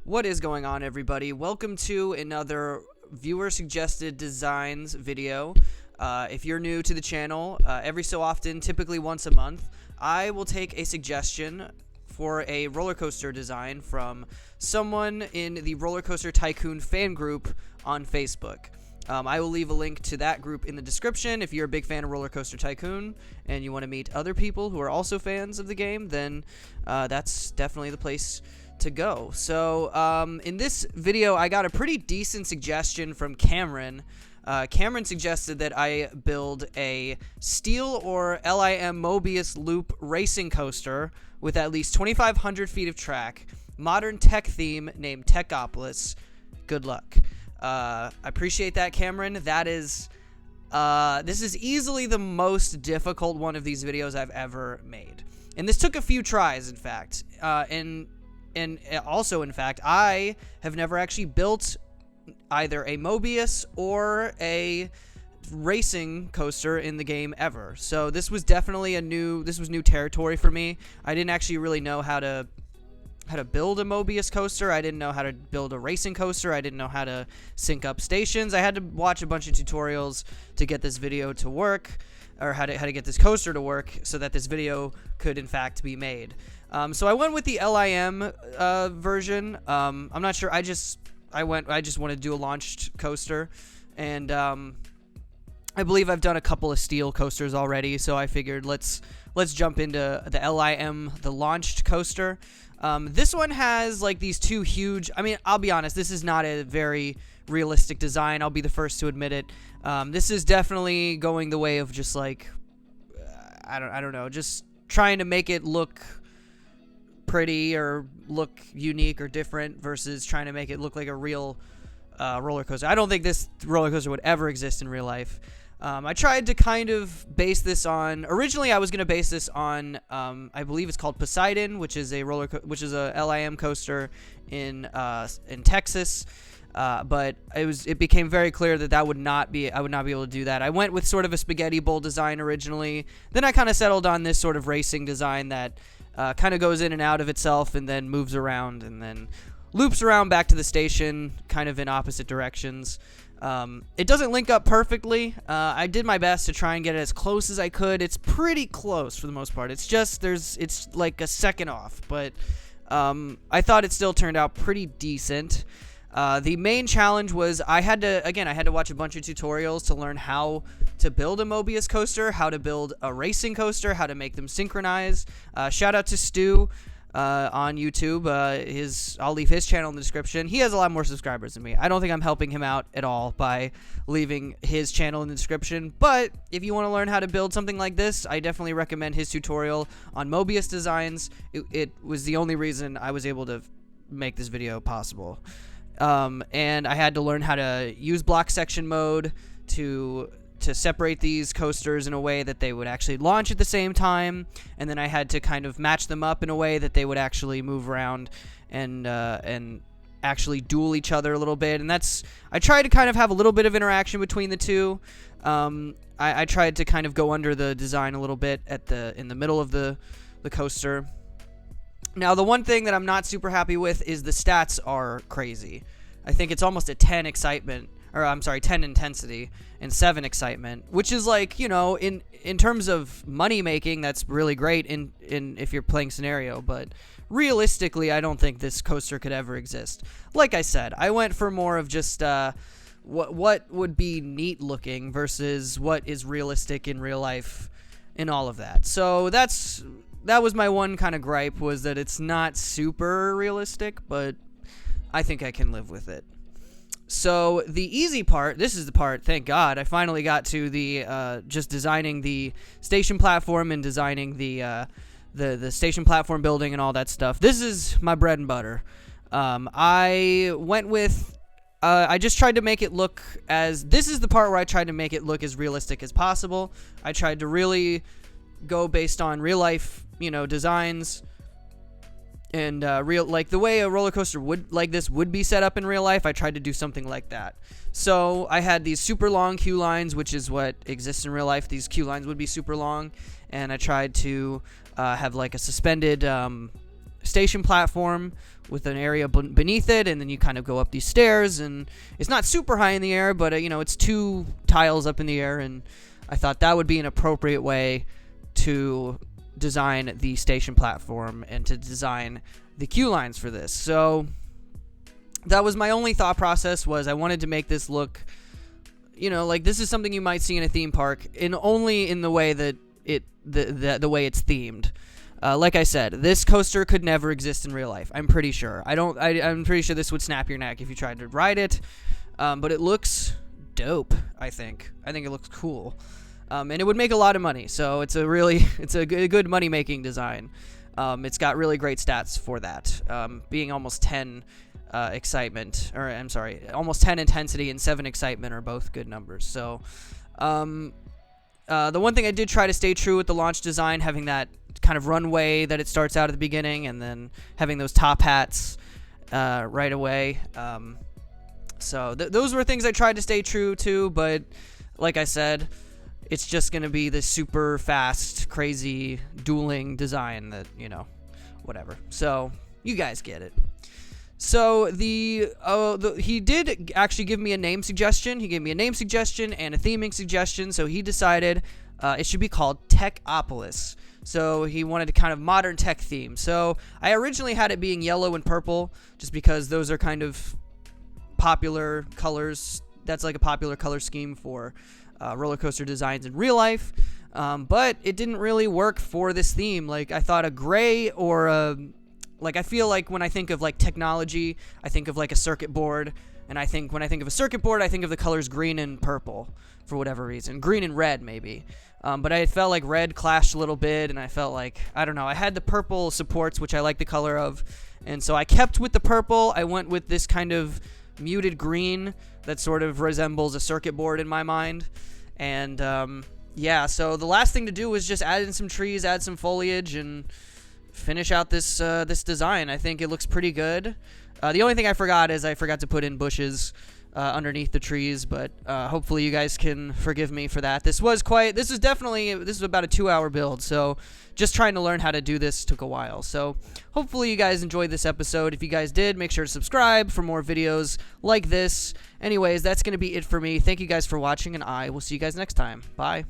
What is going on, everybody? Welcome to another viewer-suggested designs video. If you're new to the channel, every so often, typically once a month, I will take a suggestion for a roller coaster design from someone in the Rollercoaster Tycoon fan group on Facebook. I will leave a link to that group in the description. If you're a big fan of Rollercoaster Tycoon and you want to meet other people who are also fans of the game, then that's definitely the place to go. So in this video, I got a pretty decent suggestion from Cameron. Cameron suggested that I build a steel or LIM Mobius loop racing coaster with at least 2,500 feet of track, modern tech theme named Techopolis. Good luck. I appreciate that, Cameron. That is, this is easily the most difficult one of these videos I've ever made. And this took a few tries, in fact. And also, in fact, I have never actually built either a Mobius or a racing coaster in the game ever. So this was definitely new territory for me. I didn't actually really know how to build a Mobius coaster. I didn't know how to build a racing coaster. I didn't know how to sync up stations. I had to watch a bunch of tutorials to get this video to work, or how to get this coaster to work so that this video could in fact be made. So I went with the LIM version. I'm not sure. I just wanted to do a launched coaster, and I believe I've done a couple of steel coasters already. So I figured let's jump into the LIM, the launched coaster. This one has like these two huge. I mean, I'll be honest. This is not a very realistic design. I'll be the first to admit it. This is definitely going the way of just like I don't know, just trying to make it look pretty or look unique or different versus trying to make it look like a real roller coaster. I don't think this roller coaster would ever exist in real life. I tried to kind of base this on. Originally, I was going to base this on. I believe it's called Poseidon, which is a a LIM coaster in Texas. But it became very clear that I would not be able to do that. I went with sort of a spaghetti bowl design originally. Then I kind of settled on this sort of racing design that kind of goes in and out of itself and then moves around and then loops around back to the station, kind of in opposite directions. It doesn't link up perfectly. I did my best to try and get it as close as I could. It's pretty close for the most part. It's just it's like a second off, but I thought it still turned out pretty decent. The main challenge was I had to watch a bunch of tutorials to learn how to build a Mobius coaster, how to build a racing coaster, how to make them synchronize. Shout out to Stu on YouTube. I'll leave his channel in the description. He has a lot more subscribers than me. I don't think I'm helping him out at all by leaving his channel in the description. But if you want to learn how to build something like this, I definitely recommend his tutorial on Mobius designs. It was the only reason I was able to make this video possible. And I had to learn how to use block section mode to separate these coasters in a way that they would actually launch at the same time, and then I had to kind of match them up in a way that they would actually move around and actually duel each other a little bit. And I tried to kind of have a little bit of interaction between the two. I tried to kind of go under the design a little bit in the middle of the coaster. Now, the one thing that I'm not super happy with is the stats are crazy. I think it's almost a 10 excitement, or I'm sorry, 10 intensity and 7 excitement, which is like, you know, in terms of money making, that's really great in if you're playing scenario, but realistically, I don't think this coaster could ever exist. Like I said, I went for more of just what would be neat looking versus what is realistic in real life and all of that. So that was my one kind of gripe, was that it's not super realistic, but I think I can live with it. So the easy part, this is the part, thank God, I finally got to the just designing the station platform and designing the station platform building and all that stuff. This is my bread and butter. I went with I just tried to make it look this is the part where I tried to make it look as realistic as possible. I tried to really go based on real life, you know, designs and like the way a roller coaster like this would be set up in real life. I tried to do something like that. So I had these super long queue lines, which is what exists in real life. These queue lines would be super long, and I tried to have like a suspended station platform with an area beneath it, and then you kind of go up these stairs, and it's not super high in the air, but it's 2 tiles up in the air, and I thought that would be an appropriate way to design the station platform and to design the queue lines for this. So that was my only thought process, was I wanted to make this look, like this is something you might see in a theme park, only in the way that the way it's themed. Like I said, this coaster could never exist in real life. I'm pretty sure. I'm pretty sure this would snap your neck if you tried to ride it. But it looks dope. I think it looks cool. And it would make a lot of money. So it's a good money making design. It's got really great stats for that. Being almost 10 excitement, or I'm sorry, almost 10 intensity and 7 excitement are both good numbers. So the one thing I did try to stay true with the launch design, having that kind of runway that it starts out at the beginning, and then having those top hats right away. So those were things I tried to stay true to, but like I said, it's just going to be this super fast, crazy, dueling design that, whatever. So you guys get it. So he did actually give me a name suggestion. He gave me a name suggestion and a theming suggestion. So he decided it should be called Techopolis. So he wanted a kind of modern tech theme. So I originally had it being yellow and purple, just because those are kind of popular colors. That's like a popular color scheme for roller coaster designs in real life. But it didn't really work for this theme. Like, I thought a gray or a... Like, I feel like when I think of, like, technology, I think of, like, a circuit board. And when I think of a circuit board, I think of the colors green and purple, for whatever reason. Green and red, maybe. But I felt like red clashed a little bit, and I felt like, I don't know, I had the purple supports, which I like the color of. And so I kept with the purple. I went with this kind of muted green that sort of resembles a circuit board in my mind. And, yeah, so the last thing to do was just add in some trees, add some foliage, and finish out this design. I think it looks pretty good. The only thing I forgot is I forgot to put in bushes underneath the trees, but hopefully you guys can forgive me for that. This was about a 2-hour build, so just trying to learn how to do this took a while. So hopefully you guys enjoyed this episode. If you guys did, make sure to subscribe for more videos like this. Anyways, that's going to be it for me. Thank you guys for watching, and I will see you guys next time. Bye.